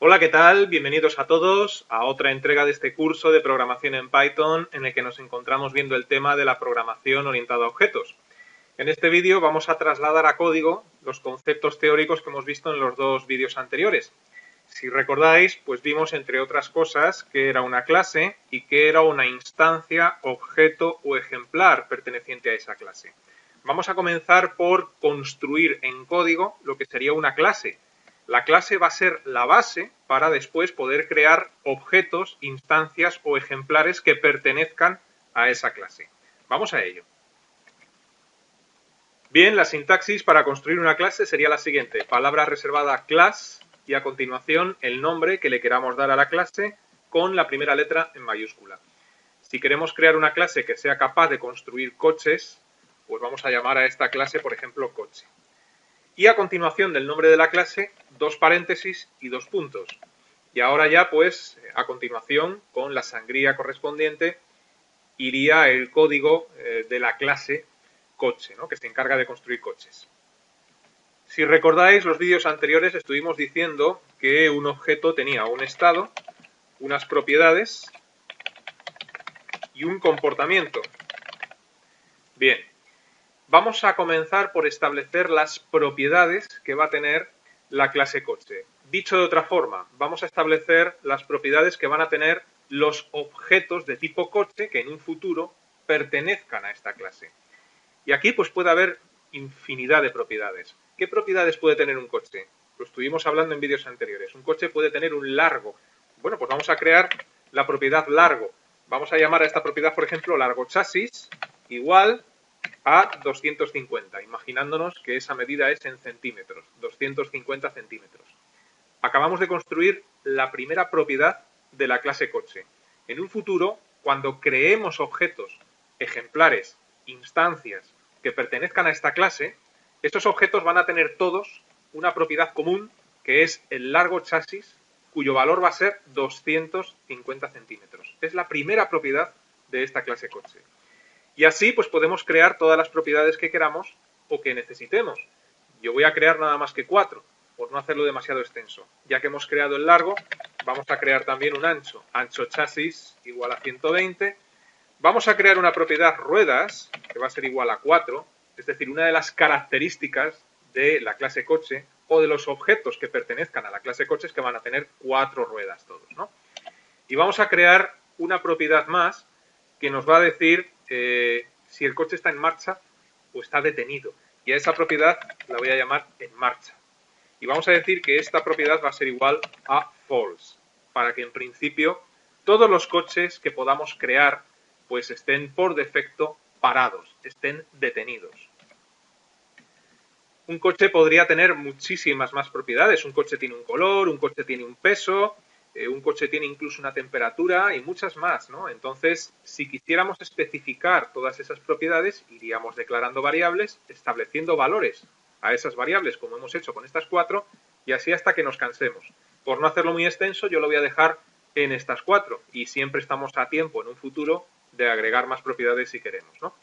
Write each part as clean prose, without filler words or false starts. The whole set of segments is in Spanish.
Hola, ¿qué tal? Bienvenidos a todos a otra entrega de este curso de programación en Python en el que nos encontramos viendo el tema de la programación orientada a objetos. En este vídeo vamos a trasladar a código los conceptos teóricos que hemos visto en los dos vídeos anteriores. Si recordáis, pues vimos entre otras cosas que era una clase y que era una instancia, objeto o ejemplar perteneciente a esa clase. Vamos a comenzar por construir en código lo que sería una clase. La clase va a ser la base para después poder crear objetos, instancias o ejemplares que pertenezcan a esa clase. Vamos a ello. Bien, la sintaxis para construir una clase sería la siguiente. Palabra reservada class y a continuación el nombre que le queramos dar a la clase con la primera letra en mayúscula. Si queremos crear una clase que sea capaz de construir coches, pues vamos a llamar a esta clase, por ejemplo, coche. Y a continuación del nombre de la clase, dos paréntesis y dos puntos. Y ahora ya, pues, a continuación, con la sangría correspondiente, iría el código de la clase coche, ¿no?, que se encarga de construir coches. Si recordáis, los vídeos anteriores estuvimos diciendo que un objeto tenía un estado, unas propiedades y un comportamiento. Bien. Vamos a comenzar por establecer las propiedades que va a tener la clase coche. Dicho de otra forma, vamos a establecer las propiedades que van a tener los objetos de tipo coche que en un futuro pertenezcan a esta clase. Y aquí pues puede haber infinidad de propiedades. ¿Qué propiedades puede tener un coche? Lo estuvimos hablando en vídeos anteriores. Un coche puede tener un largo. Bueno, pues vamos a crear la propiedad largo. Vamos a llamar a esta propiedad, por ejemplo, largo chasis igual a 250, imaginándonos que esa medida es en centímetros, 250 centímetros. Acabamos de construir la primera propiedad de la clase coche. En un futuro, cuando creemos objetos, ejemplares, instancias que pertenezcan a esta clase, estos objetos van a tener todos una propiedad común que es el largo chasis, cuyo valor va a ser 250 centímetros. Es la primera propiedad de esta clase coche. Y así pues podemos crear todas las propiedades que queramos o que necesitemos. Yo voy a crear nada más que 4, por no hacerlo demasiado extenso. Ya que hemos creado el largo, vamos a crear también un ancho. Ancho chasis igual a 120. Vamos a crear una propiedad ruedas, que va a ser igual a 4. Es decir, una de las características de la clase coche o de los objetos que pertenezcan a la clase coche es que van a tener 4 ruedas todos, ¿no? Y vamos a crear una propiedad más que nos va a decir si el coche está en marcha o está detenido. Y a esa propiedad la voy a llamar en marcha. Y vamos a decir que esta propiedad va a ser igual a false, para que en principio todos los coches que podamos crear pues estén por defecto parados, estén detenidos. Un coche podría tener muchísimas más propiedades. Un coche tiene un color, un coche tiene un peso, un coche tiene incluso una temperatura y muchas más, ¿no? Entonces, si quisiéramos especificar todas esas propiedades, iríamos declarando variables, estableciendo valores a esas variables, como hemos hecho con estas 4, y así hasta que nos cansemos. Por no hacerlo muy extenso, yo lo voy a dejar en estas 4, y siempre estamos a tiempo en un futuro de agregar más propiedades si queremos, ¿no?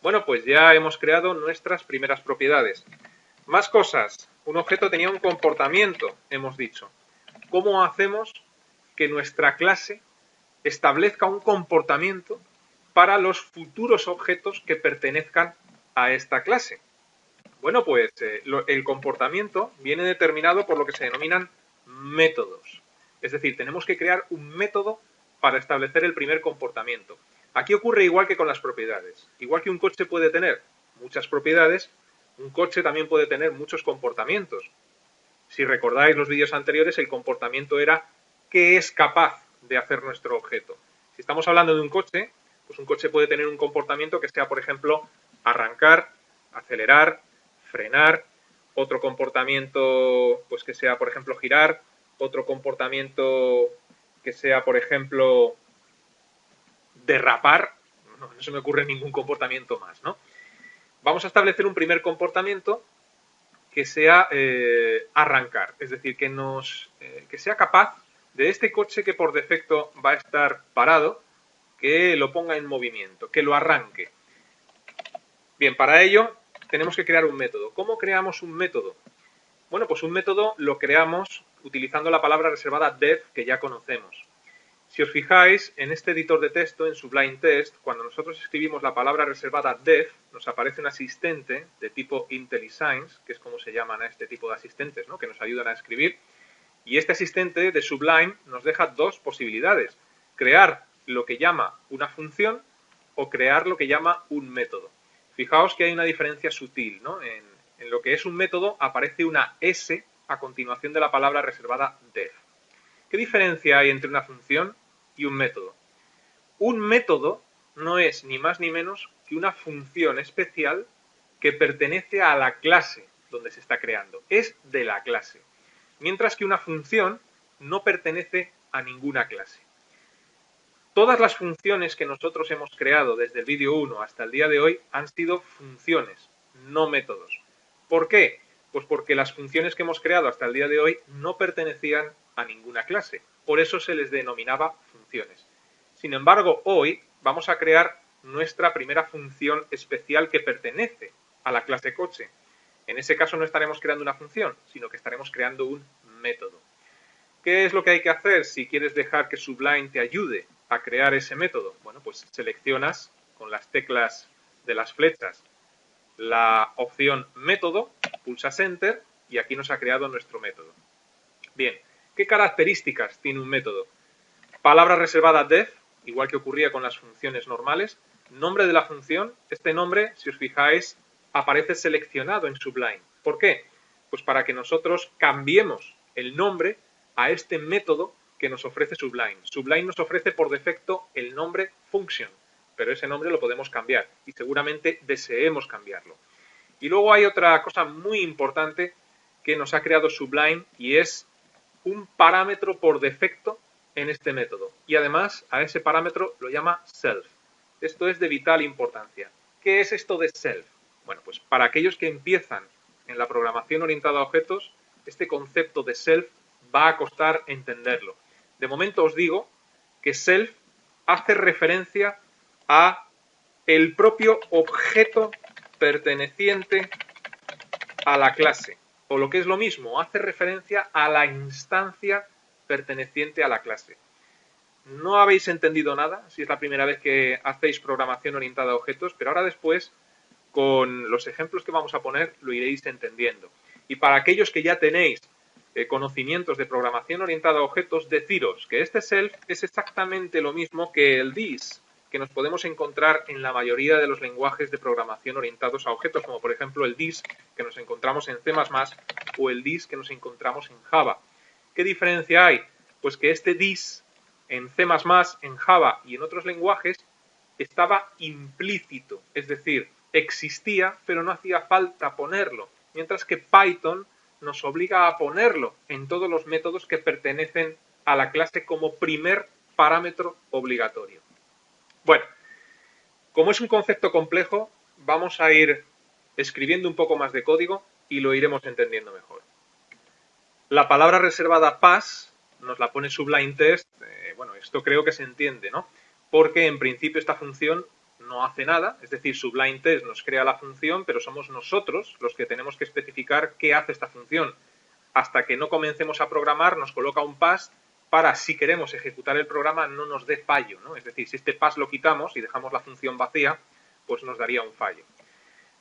Bueno, pues ya hemos creado nuestras primeras propiedades. Más cosas. Un objeto tenía un comportamiento, hemos dicho. ¿Cómo hacemos que nuestra clase establezca un comportamiento para los futuros objetos que pertenezcan a esta clase? Bueno, pues el comportamiento viene determinado por lo que se denominan métodos. Es decir, tenemos que crear un método para establecer el primer comportamiento. Aquí ocurre igual que con las propiedades. Igual que un coche puede tener muchas propiedades, un coche también puede tener muchos comportamientos. Si recordáis los vídeos anteriores, el comportamiento era qué es capaz de hacer nuestro objeto. Si estamos hablando de un coche, pues un coche puede tener un comportamiento que sea, por ejemplo, arrancar, acelerar, frenar, otro comportamiento pues que sea, por ejemplo, girar, otro comportamiento que sea, por ejemplo, derrapar. No se me ocurre ningún comportamiento más, ¿no? Vamos a establecer un primer comportamiento que sea arrancar, es decir, que sea capaz de este coche que por defecto va a estar parado, que lo ponga en movimiento, que lo arranque. Bien, para ello tenemos que crear un método. ¿Cómo creamos un método? Bueno, pues un método lo creamos utilizando la palabra reservada def que ya conocemos. Si os fijáis, en este editor de texto, en Sublime Text, cuando nosotros escribimos la palabra reservada def, nos aparece un asistente de tipo IntelliSigns, que es como se llaman a este tipo de asistentes, ¿no?, que nos ayudan a escribir. Y este asistente de Sublime nos deja dos posibilidades: crear lo que llama una función o crear lo que llama un método. Fijaos que hay una diferencia sutil, ¿no? En lo que es un método aparece una S a continuación de la palabra reservada def. ¿Qué diferencia hay entre una función y un método? Un método no es ni más ni menos que una función especial que pertenece a la clase donde se está creando. Es de la clase. Mientras que una función no pertenece a ninguna clase. Todas las funciones que nosotros hemos creado desde el vídeo 1 hasta el día de hoy han sido funciones, no métodos. ¿Por qué? Pues porque las funciones que hemos creado hasta el día de hoy no pertenecían a ninguna clase. Por eso se les denominaba funciones. Sin embargo, hoy vamos a crear nuestra primera función especial que pertenece a la clase coche. En ese caso no estaremos creando una función, sino que estaremos creando un método. ¿Qué es lo que hay que hacer si quieres dejar que Sublime te ayude a crear ese método? Bueno, pues seleccionas con las teclas de las flechas la opción método, pulsas Enter y aquí nos ha creado nuestro método. Bien, ¿qué características tiene un método? Palabra reservada def, igual que ocurría con las funciones normales. Nombre de la función, este nombre, si os fijáis, aparece seleccionado en Sublime. ¿Por qué? Pues para que nosotros cambiemos el nombre a este método que nos ofrece Sublime. Sublime nos ofrece por defecto el nombre function, pero ese nombre lo podemos cambiar y seguramente deseemos cambiarlo. Y luego hay otra cosa muy importante que nos ha creado Sublime y es un parámetro por defecto en este método. Y además a ese parámetro lo llama self. Esto es de vital importancia. ¿Qué es esto de self? Bueno, pues para aquellos que empiezan en la programación orientada a objetos, este concepto de self va a costar entenderlo. De momento os digo que self hace referencia a el propio objeto perteneciente a la clase, o lo que es lo mismo, hace referencia a la instancia perteneciente a la clase. No habéis entendido nada si es la primera vez que hacéis programación orientada a objetos, pero ahora después, con los ejemplos que vamos a poner, lo iréis entendiendo. Y para aquellos que ya tenéis conocimientos de programación orientada a objetos, deciros que este self es exactamente lo mismo que el this, que nos podemos encontrar en la mayoría de los lenguajes de programación orientados a objetos, como por ejemplo el this que nos encontramos en C++ o el this que nos encontramos en Java. ¿Qué diferencia hay? Pues que este this en C++, en Java y en otros lenguajes estaba implícito, es decir, existía, pero no hacía falta ponerlo, mientras que Python nos obliga a ponerlo en todos los métodos que pertenecen a la clase como primer parámetro obligatorio. Bueno, como es un concepto complejo, vamos a ir escribiendo un poco más de código y lo iremos entendiendo mejor. La palabra reservada pass nos la pone Sublime Text. Bueno, esto creo que se entiende, ¿no? Porque en principio esta función no hace nada, es decir, Sublime Text nos crea la función, pero somos nosotros los que tenemos que especificar qué hace esta función. Hasta que no comencemos a programar, nos coloca un pass para, si queremos ejecutar el programa, no nos dé fallo, ¿no? Es decir, si este pass lo quitamos y dejamos la función vacía, pues nos daría un fallo.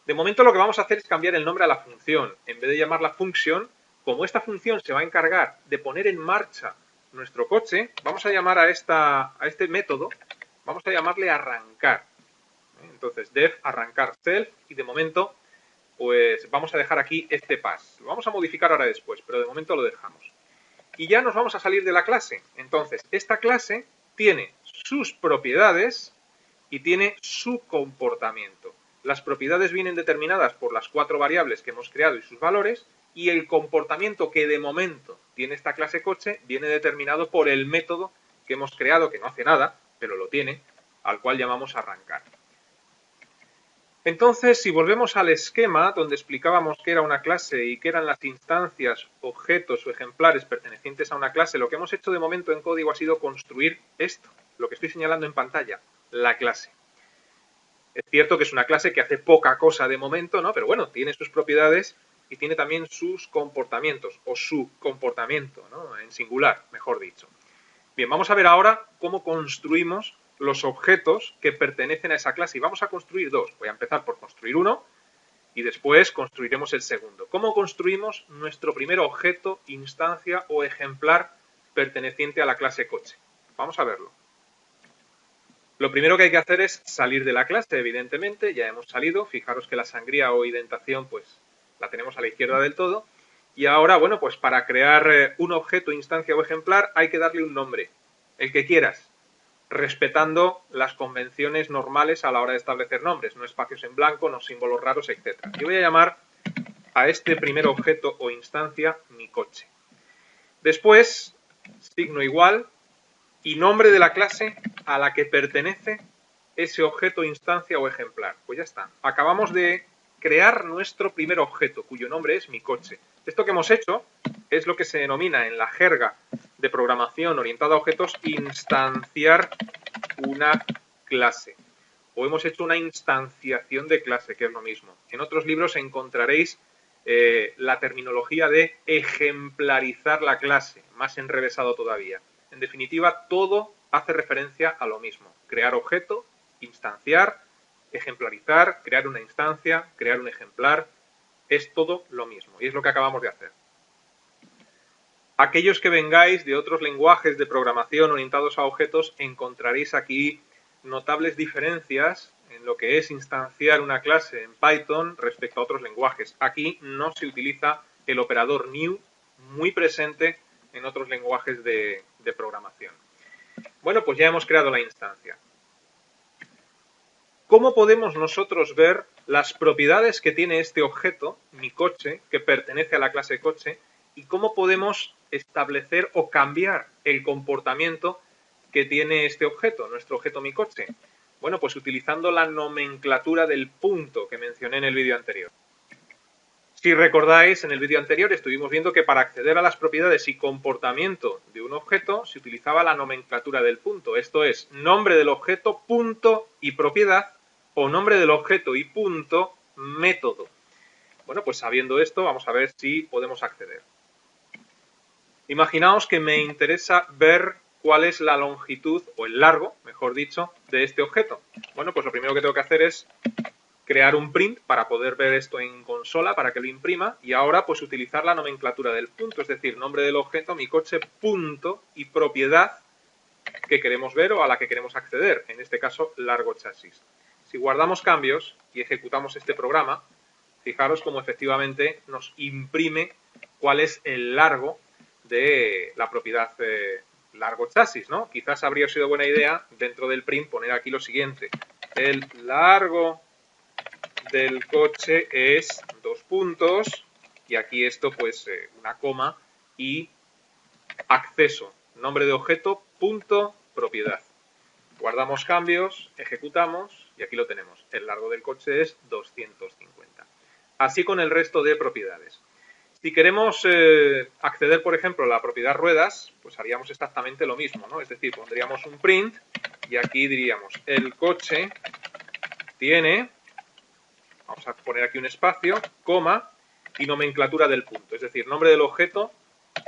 De momento lo que vamos a hacer es cambiar el nombre a la función. En vez de llamarla function, como esta función se va a encargar de poner en marcha nuestro coche, vamos a llamar a este método, vamos a llamarle arrancar. Entonces, def arrancar self y de momento pues vamos a dejar aquí este pass. Lo vamos a modificar ahora después, pero de momento lo dejamos. Y ya nos vamos a salir de la clase. Entonces, esta clase tiene sus propiedades y tiene su comportamiento. Las propiedades vienen determinadas por las 4 variables que hemos creado y sus valores, y el comportamiento que de momento tiene esta clase coche viene determinado por el método que hemos creado, que no hace nada, pero lo tiene, al cual llamamos arrancar. Entonces, si volvemos al esquema donde explicábamos qué era una clase y qué eran las instancias, objetos o ejemplares pertenecientes a una clase, lo que hemos hecho de momento en código ha sido construir esto, lo que estoy señalando en pantalla, la clase. Es cierto que es una clase que hace poca cosa de momento, ¿no? Pero bueno, tiene sus propiedades y tiene también sus comportamientos, o su comportamiento, ¿no? En singular, mejor dicho. Bien, vamos a ver ahora cómo construimos los objetos que pertenecen a esa clase. Y vamos a construir dos. Voy a empezar por construir uno y después construiremos el segundo. ¿Cómo construimos nuestro primer objeto, instancia o ejemplar perteneciente a la clase coche? Vamos a verlo. Lo primero que hay que hacer es salir de la clase, evidentemente. Ya hemos salido. Fijaros que la sangría o indentación pues la tenemos a la izquierda del todo. Y ahora, bueno, pues para crear un objeto, instancia o ejemplar hay que darle un nombre, el que quieras, respetando las convenciones normales a la hora de establecer nombres, no espacios en blanco, no símbolos raros, etc. Yo voy a llamar a este primer objeto o instancia mi coche. Después, signo igual y nombre de la clase a la que pertenece ese objeto, instancia o ejemplar. Pues ya está. Acabamos de crear nuestro primer objeto, cuyo nombre es mi coche. Esto que hemos hecho es lo que se denomina en la jerga de programación orientada a objetos instanciar una clase. O hemos hecho una instanciación de clase, que es lo mismo. En otros libros encontraréis la terminología de ejemplarizar la clase, más enrevesado todavía. En definitiva, todo hace referencia a lo mismo. Crear objeto, instanciar, ejemplarizar, crear una instancia, crear un ejemplar, es todo lo mismo y es lo que acabamos de hacer. Aquellos que vengáis de otros lenguajes de programación orientados a objetos encontraréis aquí notables diferencias en lo que es instanciar una clase en Python respecto a otros lenguajes. Aquí no se utiliza el operador new, muy presente en otros lenguajes de programación. Bueno, pues ya hemos creado la instancia. ¿Cómo podemos nosotros ver las propiedades que tiene este objeto, mi coche, que pertenece a la clase coche, y cómo podemos establecer o cambiar el comportamiento que tiene este objeto, nuestro objeto mi coche? Bueno, pues utilizando la nomenclatura del punto que mencioné en el vídeo anterior. Si recordáis, en el vídeo anterior estuvimos viendo que para acceder a las propiedades y comportamiento de un objeto se utilizaba la nomenclatura del punto. Esto es, nombre del objeto, punto y propiedad, o nombre del objeto y punto, método. Bueno, pues sabiendo esto, vamos a ver si podemos acceder. Imaginaos que me interesa ver cuál es la longitud, o el largo, mejor dicho, de este objeto. Bueno, pues lo primero que tengo que hacer es crear un print para poder ver esto en consola, para que lo imprima, y ahora pues utilizar la nomenclatura del punto, es decir, nombre del objeto, mi coche, punto y propiedad que queremos ver o a la que queremos acceder, en este caso, largo chasis. Si guardamos cambios y ejecutamos este programa, fijaros cómo efectivamente nos imprime cuál es el largo de la propiedad largo chasis, ¿no? Quizás habría sido buena idea dentro del print poner aquí lo siguiente: el largo del coche es 2 puntos y aquí esto pues una coma y acceso, nombre de objeto, punto, propiedad. Guardamos cambios, ejecutamos y aquí lo tenemos. El largo del coche es 250. Así con el resto de propiedades. Si queremos acceder, por ejemplo, a la propiedad ruedas, pues haríamos exactamente lo mismo, ¿no? Es decir, pondríamos un print y aquí diríamos el coche tiene, vamos a poner aquí un espacio, coma y nomenclatura del punto. Es decir, nombre del objeto,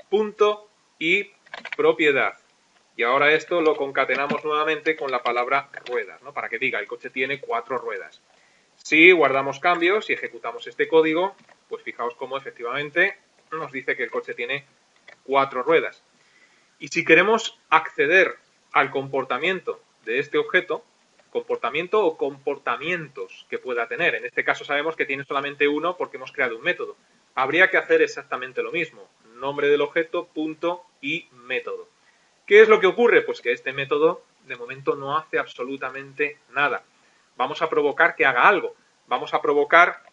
punto y propiedad. Y ahora esto lo concatenamos nuevamente con la palabra ruedas, ¿no? Para que diga, el coche tiene 4 ruedas. Si guardamos cambios y ejecutamos este código, pues fijaos cómo efectivamente nos dice que el coche tiene 4 ruedas. Y si queremos acceder al comportamiento de este objeto, comportamiento o comportamientos que pueda tener, en este caso sabemos que tiene solamente uno porque hemos creado un método, habría que hacer exactamente lo mismo, nombre del objeto, punto y método. ¿Qué es lo que ocurre? Pues que este método de momento no hace absolutamente nada. Vamos a provocar que haga algo. Vamos a provocar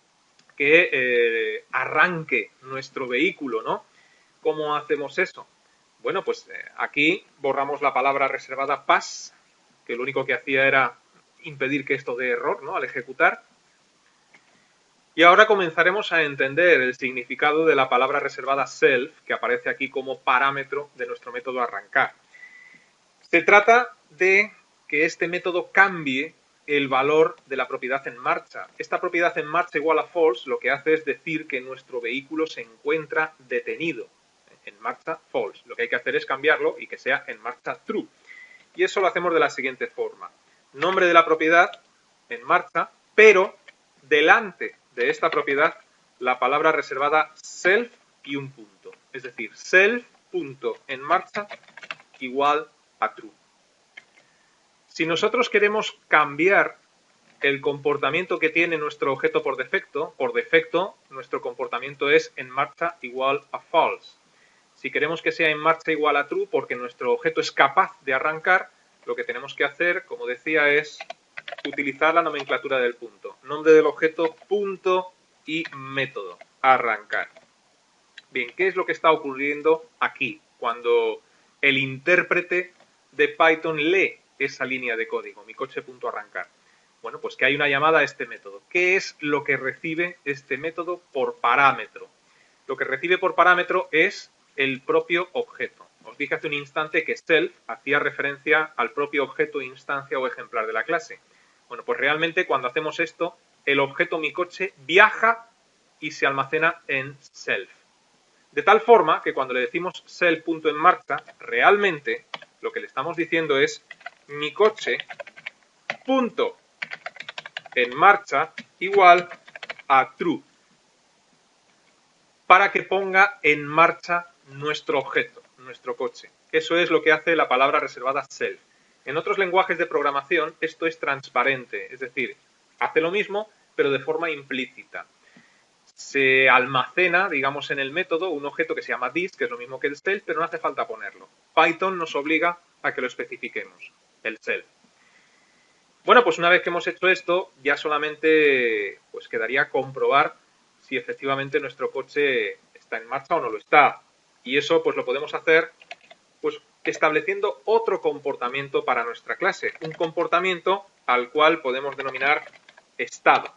que arranque nuestro vehículo, ¿no? ¿Cómo hacemos eso? Bueno, pues aquí borramos la palabra reservada pass, que lo único que hacía era impedir que esto dé error, ¿no? Al ejecutar. Y ahora comenzaremos a entender el significado de la palabra reservada self, que aparece aquí como parámetro de nuestro método arrancar. Se trata de que este método cambie el valor de la propiedad en marcha. Esta propiedad en marcha igual a false lo que hace es decir que nuestro vehículo se encuentra detenido. En marcha false. Lo que hay que hacer es cambiarlo y que sea en marcha true. Y eso lo hacemos de la siguiente forma. Nombre de la propiedad en marcha, pero delante de esta propiedad la palabra reservada self y un punto. Es decir, self.enmarcha igual a true. Si nosotros queremos cambiar el comportamiento que tiene nuestro objeto por defecto nuestro comportamiento es en marcha igual a false. Si queremos que sea en marcha igual a true porque nuestro objeto es capaz de arrancar, lo que tenemos que hacer, como decía, es utilizar la nomenclatura del punto. Nombre del objeto, punto y método, arrancar. Bien, ¿qué es lo que está ocurriendo aquí cuando el intérprete de Python lee esa línea de código, mi coche.arrancar? Bueno, pues que hay una llamada a este método. ¿Qué es lo que recibe este método por parámetro? Lo que recibe por parámetro es el propio objeto. Os dije hace un instante que self hacía referencia al propio objeto, instancia o ejemplar de la clase. Bueno, pues realmente cuando hacemos esto, el objeto mi coche viaja y se almacena en self. De tal forma que cuando le decimos self.enmarcha, realmente lo que le estamos diciendo es mi coche punto en marcha igual a true, para que ponga en marcha nuestro objeto, nuestro coche. Eso es lo que hace la palabra reservada self. En otros lenguajes de programación esto es transparente, es decir, hace lo mismo pero de forma implícita. Se almacena, digamos, en el método un objeto que se llama this, que es lo mismo que el self, pero no hace falta ponerlo. Python nos obliga a que lo especifiquemos, el self. Bueno, pues una vez que hemos hecho esto, ya solamente pues quedaría comprobar si efectivamente nuestro coche está en marcha o no lo está. Y eso pues lo podemos hacer pues estableciendo otro comportamiento para nuestra clase. Un comportamiento al cual podemos denominar estado.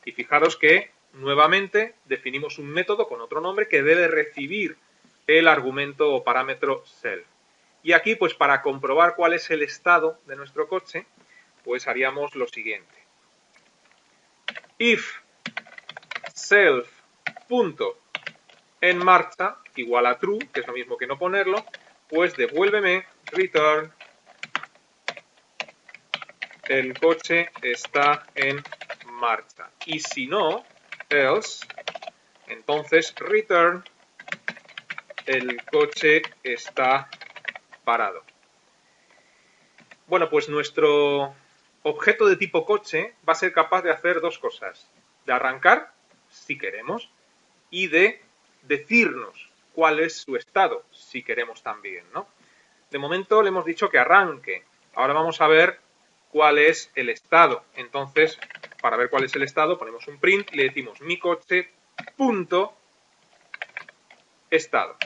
Y fijaros que nuevamente definimos un método con otro nombre que debe recibir el argumento o parámetro self. Y aquí, pues para comprobar cuál es el estado de nuestro coche, pues haríamos lo siguiente. If self.enmarcha igual a true, que es lo mismo que no ponerlo, pues devuélveme return el coche está en marcha. Y si no, else, entonces return el coche está parado. Bueno, pues nuestro objeto de tipo coche va a ser capaz de hacer dos cosas. De arrancar, si queremos, y de decirnos cuál es su estado, si queremos también, ¿no? De momento le hemos dicho que arranque. Ahora vamos a ver cuál es el estado. Entonces, para ver cuál es el estado, ponemos un print y le decimos mi coche punto estado.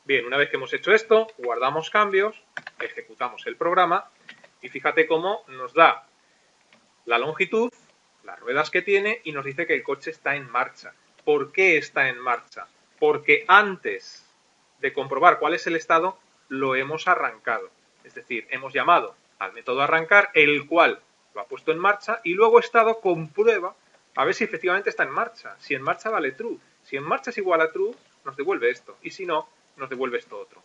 Bien, una vez que hemos hecho esto, guardamos cambios, ejecutamos el programa y fíjate cómo nos da la longitud, las ruedas que tiene y nos dice que el coche está en marcha. ¿Por qué está en marcha? Porque antes de comprobar cuál es el estado, lo hemos arrancado. Es decir, hemos llamado al método arrancar, el cual lo ha puesto en marcha y luego estado comprueba a ver si efectivamente está en marcha. Si en marcha vale true. Si en marcha es igual a true, nos devuelve esto. Y si no, nos devuelve esto otro.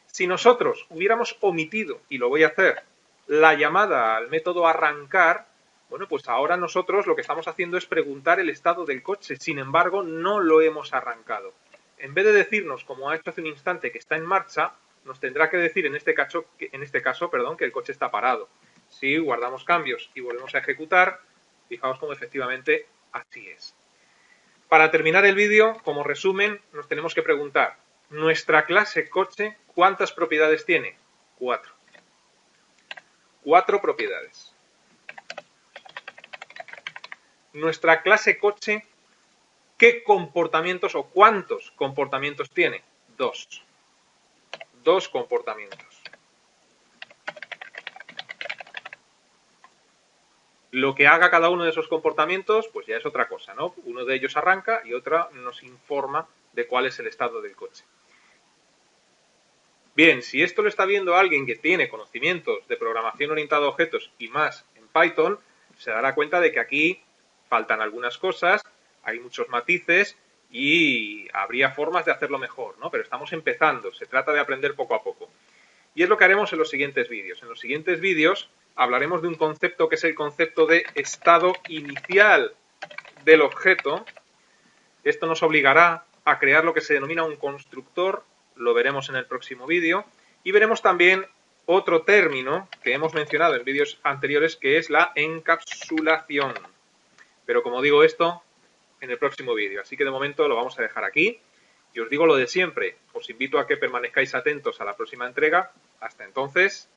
Si nosotros hubiéramos omitido, y lo voy a hacer, la llamada al método arrancar, bueno, pues ahora nosotros lo que estamos haciendo es preguntar el estado del coche. Sin embargo, no lo hemos arrancado. En vez de decirnos, como ha hecho hace un instante, que está en marcha, nos tendrá que decir en este caso, que el coche está parado. Si guardamos cambios y volvemos a ejecutar, fijaos cómo efectivamente así es. Para terminar el vídeo, como resumen, nos tenemos que preguntar, ¿nuestra clase coche cuántas propiedades tiene? 4. 4 propiedades. Nuestra clase coche, ¿qué comportamientos o cuántos comportamientos tiene? 2. 2 comportamientos. Lo que haga cada uno de esos comportamientos, pues ya es otra cosa, ¿no? Uno de ellos arranca y otra nos informa de cuál es el estado del coche. Bien, si esto lo está viendo alguien que tiene conocimientos de programación orientada a objetos y más en Python, se dará cuenta de que aquí faltan algunas cosas, hay muchos matices y habría formas de hacerlo mejor, ¿no? Pero estamos empezando, se trata de aprender poco a poco. Y es lo que haremos en los siguientes vídeos. En los siguientes vídeos hablaremos de un concepto que es el concepto de estado inicial del objeto. Esto nos obligará a crear lo que se denomina un constructor, lo veremos en el próximo vídeo, y veremos también otro término que hemos mencionado en vídeos anteriores, que es la encapsulación. Pero como digo esto, en el próximo vídeo. Así que de momento lo vamos a dejar aquí. Y os digo lo de siempre, os invito a que permanezcáis atentos a la próxima entrega. Hasta entonces,